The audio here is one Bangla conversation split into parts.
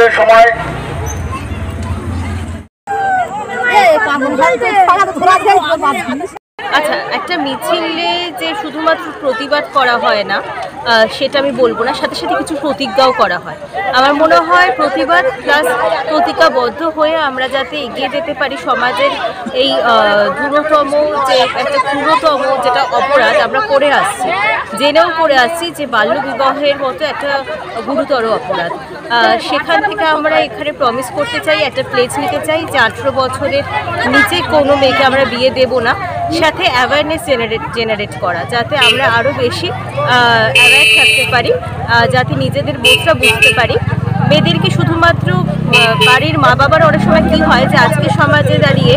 মিছিলের সময় আচ্ছা, একটা মিছিলে যে শুধুমাত্র প্রতিবাদ করা হয় না সেটা আমি বলবো না, সাথে সাথে কিছু প্রতিজ্ঞাও করা হয়। আমার মনে হয় প্রতিবাদ প্লাস প্রতিজ্ঞাবদ্ধ হয়ে আমরা যাতে এগিয়ে যেতে পারি সমাজের এই দ্রুততম যে একটা ক্ষুদ্রতম যেটা অপরাধ আমরা করে আসছি, জেনেও করে আসছি যে বাল্যবিবাহের মতো একটা গুরুতর অপরাধ, সেখান থেকে আমরা এখানে প্রমিস করতে চাই, একটা প্লেজ নিতে চাই যে 18 বছরের নিচে কোনো মেয়েকে আমরা বিয়ে দেব না। সাথে অ্যাওয়ারনেস জেনারেট করা, যাতে আমরা আরও বেশি অ্যাওয়ার থাকতে পারি, যাতে নিজেদের বোধটা বুঝতে পারি। মেয়েদেরকে শুধুমাত্র বাড়ির মা বাবার অনেক সময় কী হয় যে আজকে সমাজে দাঁড়িয়ে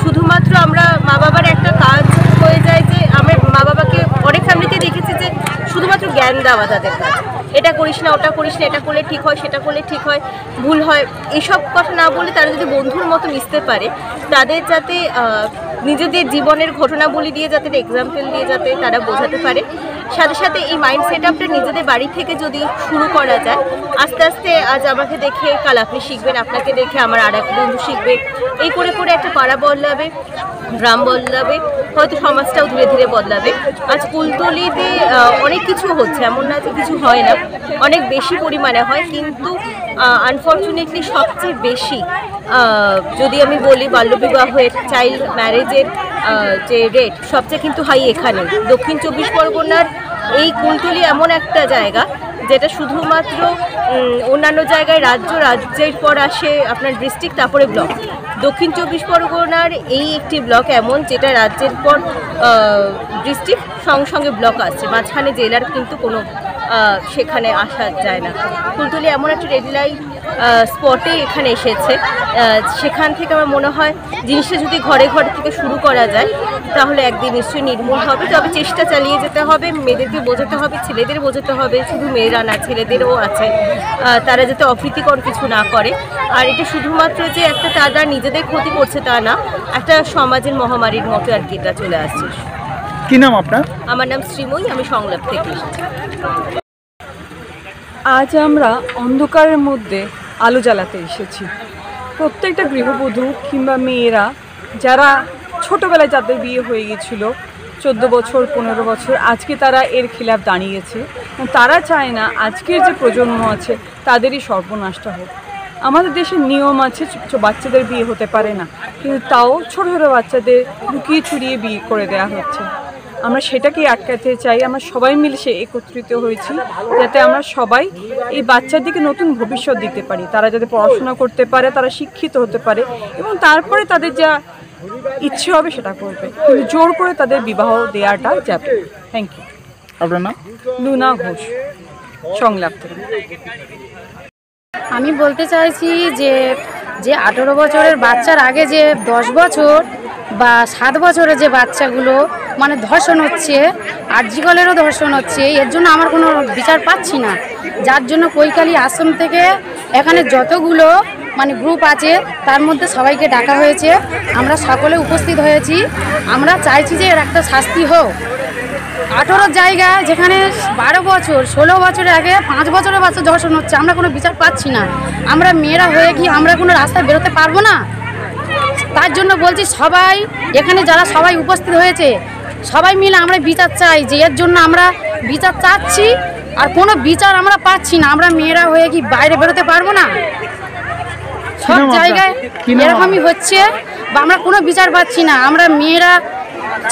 শুধুমাত্র আমরা মা বাবার একটা কাজ হয়ে যায় যে আমরা মা বাবাকে অনেক ফ্যামিলিতে দেখেছি যে শুধুমাত্র জ্ঞান দেওয়া তাদের কাজ, এটা করিস না, ওটা করিস না, এটা করলে ঠিক হয়, সেটা করলে ঠিক হয়, ভুল হয়, এইসব কথা না বলে তারা যদি বন্ধুর মতো মিশতে পারে, তাদের যাতে নিজেদের জীবনের ঘটনাবলী দিয়ে যাতে এক্সাম্পল দিয়ে যাতে তারা বোঝাতে পারে। সাথে সাথে এই মাইন্ড সেট আপটা নিজেদের বাড়ি থেকে যদি শুরু করা যায়, আস্তে আস্তে আজ আমাকে দেখে কাল আপনি শিখবেন, আপনাকে দেখে আমার আর এক বন্ধু শিখবে, এই করে করে একটা পাড়া বদলাবে, গ্রাম বদলাবে, হয়তো সমাজটাও ধীরে ধীরে বদলাবে। আজ কুলতলিতে অনেক কিছু হচ্ছে, এমন না যে কিছু হয় না, অনেক বেশি পরিমাণে হয়, কিন্তু আনফর্চুনেটলি সবচেয়ে বেশি যদি আমি বলি বাল্যবিবাহের চাইল্ড ম্যারেজের যে রেট সবচেয়ে কিন্তু হাই এখানে দক্ষিণ 24 পরগনার এই কুলতলি এমন একটা জায়গা যেটা শুধুমাত্র অন্যান্য জায়গায় রাজ্যের পর আসে আপনার ডিস্ট্রিক্ট, তারপরে ব্লক। দক্ষিণ 24 পরগনার এই একটি ব্লক এমন যেটা রাজ্যের পর ডিস্ট্রিক্ট সঙ্গে সঙ্গে ব্লক আসছে, মাঝখানে জেলার কিন্তু কোনো সেখানে আসা যায় না। কুলতলি এমন একটা রেড লাইট স্পটে এখানে এসেছে, সেখান থেকে আমার মনে হয় জিনিসটা যদি ঘরে ঘরে থেকে শুরু করা যায় তাহলে একদিন নিশ্চয়ই নির্মূল হবে। তবে চেষ্টা চালিয়ে যেতে হবে, মেয়েদেরকে বোঝাতে হবে, ছেলেদের বোঝাতে হবে, শুধু মেয়েরা না ছেলেদেরও আছে, তারা যাতে অপ্রীতিকর কিছু না করে। আর এটা শুধুমাত্র যে একটা তারা নিজেদের ক্ষতি করছে তা না, একটা সমাজের মহামারীর মতো আর কি এটা চলে আসছে। কি নাম আপনার? আমার নাম শ্রীময়ী, আমি সংলাপ থেকে এসেছি। আজ আমরা অন্ধকারের মধ্যে আলো জ্বালাতে এসেছি। প্রত্যেকটা গৃহবধূ কিংবা মেয়েরা যারা ছোটোবেলায় যাদের বিয়ে হয়ে গিয়েছিল 14 বছর 15 বছর, আজকে তারা এর খিলাফ দাঁড়িয়েছে। তারা চায় না আজকের যে প্রজন্ম আছে তাদেরই সর্বনাশটা হোক। আমাদের দেশের নিয়ম আছে বাচ্চাদের বিয়ে হতে পারে না, কিন্তু তাও ছোটো ছোটো বাচ্চাদের লুকিয়ে ছুড়িয়ে বিয়ে করে দেওয়া হচ্ছে। আমরা সেটাকেই আটকাতে চাই। আমরা সবাই মিলে সে একত্রিত হয়েছি যাতে আমরা সবাই এই বাচ্চাদেরকে নতুন ভবিষ্যৎ দিতে পারি, তারা যাতে পড়াশোনা করতে পারে, তারা শিক্ষিত হতে পারে এবং তারপরে তাদের যা ইচ্ছে হবে সেটা করবে, কিন্তু জোর করে তাদের বিবাহ দেওয়াটা যাবে। Thank you. আপনার নাম? লুনা ঘোষ, সংলাপ থেকে। আমি বলতে চাইছি যে 18 বছরের বাচ্চার আগে যে 10 বছর বা 7 বছরের যে বাচ্চাগুলো মানে ধর্ষণ হচ্ছে, আরজিকলেরও ধর্ষণ হচ্ছে, এর জন্য আমার কোনো বিচার পাচ্ছি না। যার জন্য কৈকালী আশ্রম থেকে এখানে যতগুলো মানে গ্রুপ আছে তার মধ্যে সবাইকে ডাকা হয়েছে, আমরা সকলে উপস্থিত হয়েছি। আমরা চাইছি যে এর একটা শাস্তি হোক। 18 জায়গায় যেখানে 12 বছর 16 বছরের আগে 5 বছরের বাচ্চা ধর্ষণ হচ্ছে, আমরা কোনো বিচার পাচ্ছি না। আমরা মেয়েরা হয়ে কি আমরা কোনো রাস্তায় বেরোতে পারবো না? তার জন্য বলছি সবাই এখানে যারা সবাই উপস্থিত হয়েছে সবাই মিলে আমরা বিচার চাই, যে এর জন্য আমরা বিচার চাচ্ছি আর কোনো বিচার আমরা পাচ্ছি না। আমরা মেয়েরা হয়ে কি বাইরে বেরোতে পারবো না? সব জায়গায় এরকমই হচ্ছে বা আমরা কোনো বিচার পাচ্ছি না। আমরা মেয়েরা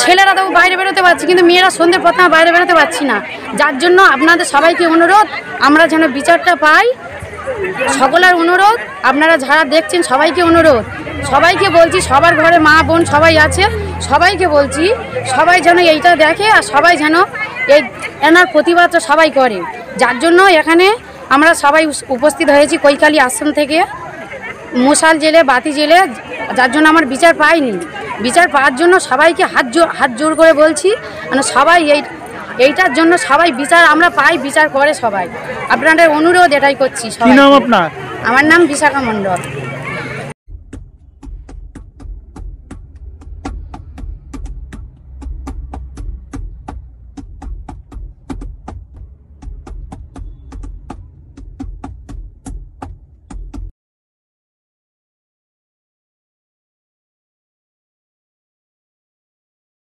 ছেলেরা তো বাইরে বেরোতে পারছি, কিন্তু মেয়েরা সন্ধ্যে প্রথমে বাইরে বেরোতে পারছি না। যার জন্য আপনাদের সবাইকে অনুরোধ আমরা যেন বিচারটা পাই, সকলের অনুরোধ, আপনারা যারা দেখছেন সবাইকে অনুরোধ, সবাইকে বলছি, সবার ঘরে মা বোন সবাই আছে, সবাইকে বলছি সবাই যেন এইটা দেখে আর সবাই যেন এই এনার প্রতিবাদটা সবাই করে। যার জন্য এখানে আমরা সবাই উপস্থিত হয়েছি কৈকালী আশ্রম থেকে, মশাল জেলে বাতি জেলে, যার জন্য আমার বিচার পাইনি। বিচার পাওয়ার জন্য সবাইকে হাত জোর করে বলছি, মানে সবাই এইটার জন্য সবাই বিচার আমরা পাই, বিচার করে সবাই। আপনাদের অনুরোধ এটাই করছি। কি নাম আপনার? আমার নাম বিশাখা মণ্ডল।